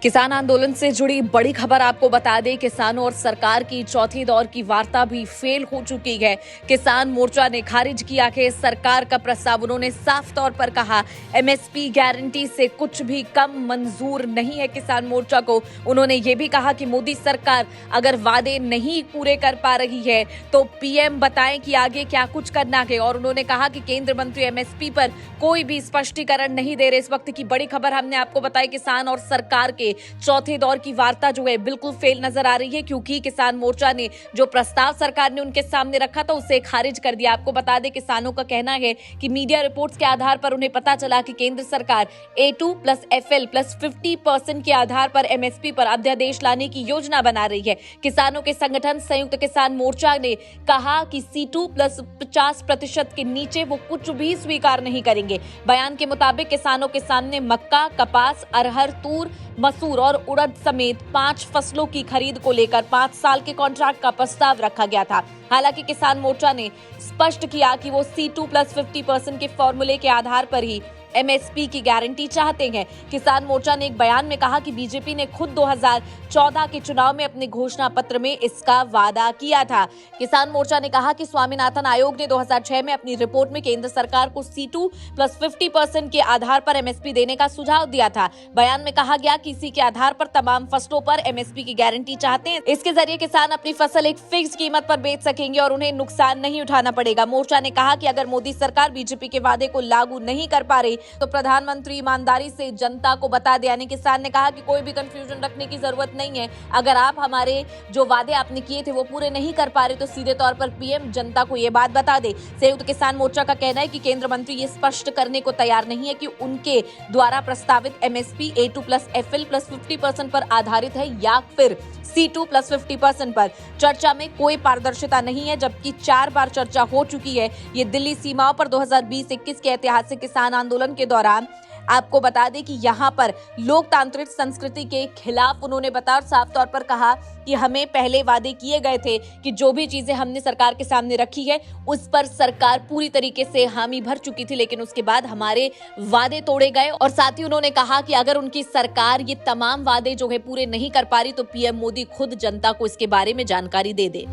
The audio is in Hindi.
किसान आंदोलन से जुड़ी बड़ी खबर आपको बता दें, किसानों और सरकार की चौथे दौर की वार्ता भी फेल हो चुकी है। किसान मोर्चा ने खारिज किया कि सरकार का प्रस्ताव। उन्होंने साफ तौर पर कहा एमएसपी गारंटी से कुछ भी कम मंजूर नहीं है किसान मोर्चा को। उन्होंने ये भी कहा कि मोदी सरकार अगर वादे नहीं पूरे कर पा रही है तो पीएम बताएं कि आगे क्या कुछ करना है। और उन्होंने कहा कि केंद्र मंत्री एमएसपी पर कोई भी स्पष्टीकरण नहीं दे रहे। इस वक्त की बड़ी खबर हमने आपको बताई, किसान और सरकार के चौथे दौर की वार्ता जो है बिल्कुल फेल नजर आ रही है, क्योंकि किसान मोर्चा ने जो प्रस्ताव सरकार ने उनके सामने रखा था उसे खारिज कर दिया। आपको बता दें, किसानों का कहना है कि मीडिया रिपोर्ट्स के आधार पर उन्हें पता चला कि केंद्र सरकार A2+FL+ 50% के आधार पर एमएसपी पर अध्यादेश लाने की योजना बना रही है। किसानों के संगठन संयुक्त किसान मोर्चा ने कहा कि C2+50% के नीचे वो कुछ भी स्वीकार नहीं करेंगे। बयान के मुताबिक किसानों के सामने मक्का, कपास, अरहर, तूर, मसूर और उड़द समेत 5 फसलों की खरीद को लेकर 5 साल के कॉन्ट्रैक्ट का प्रस्ताव रखा गया था। हालांकि किसान मोर्चा ने स्पष्ट किया कि वो C2+50% के फॉर्मूले के आधार पर ही एमएसपी की गारंटी चाहते हैं। किसान मोर्चा ने एक बयान में कहा कि बीजेपी ने खुद 2014 के चुनाव में अपने घोषणा पत्र में इसका वादा किया था। किसान मोर्चा ने कहा कि स्वामीनाथन आयोग ने 2006 में अपनी रिपोर्ट में केंद्र सरकार को C2+50% के आधार पर एमएसपी देने का सुझाव दिया था। बयान में कहा गया कि इसी के आधार पर तमाम फसलों पर एमएसपी की गारंटी चाहते हैं। इसके जरिए किसान अपनी फसल एक फिक्स कीमत पर बेच सकेंगे और उन्हें नुकसान नहीं उठाना पड़ेगा। मोर्चा ने कहा कि अगर मोदी सरकार बीजेपी के वादे को लागू नहीं कर पा रही तो प्रधानमंत्री ईमानदारी से जनता को बता दे। यानी किसान ने कहा कि कोई भी कंफ्यूजन रखने की जरूरत नहीं है। अगर आप हमारे जो वादे आपने किए थे वो पूरे नहीं कर पा रहे तो सीधे तौर पर पीएम जनता को ये बात बता दे। संयुक्त किसान मोर्चा का कहना है कि केंद्र मंत्री ये स्पष्ट करने को तैयार नहीं है कि उनके द्वारा प्रस्तावित एमएसपी A2+FL+ 50% पर आधारित है या फिर C2+50% पर। चर्चा में कोई पारदर्शिता नहीं है, जबकि 4 बार चर्चा हो चुकी है। ये दिल्ली सीमाओं पर 2020-21 के ऐतिहासिक किसान आंदोलन के दौरान। आपको बता दें कि यहाँ पर लोकतांत्रिक संस्कृति के खिलाफ उन्होंने बताया और साफ तौर पर कहा कि हमें पहले वादे किए गए थे कि जो भी चीजें हमने सरकार के सामने रखी है उस पर सरकार पूरी तरीके से हामी भर चुकी थी, लेकिन उसके बाद हमारे वादे तोड़े गए। और साथ ही उन्होंने कहा कि अगर उनकी सरकार ये तमाम वादे जो है पूरे नहीं कर पा रही तो पीएम मोदी खुद जनता को इसके बारे में जानकारी दे दे।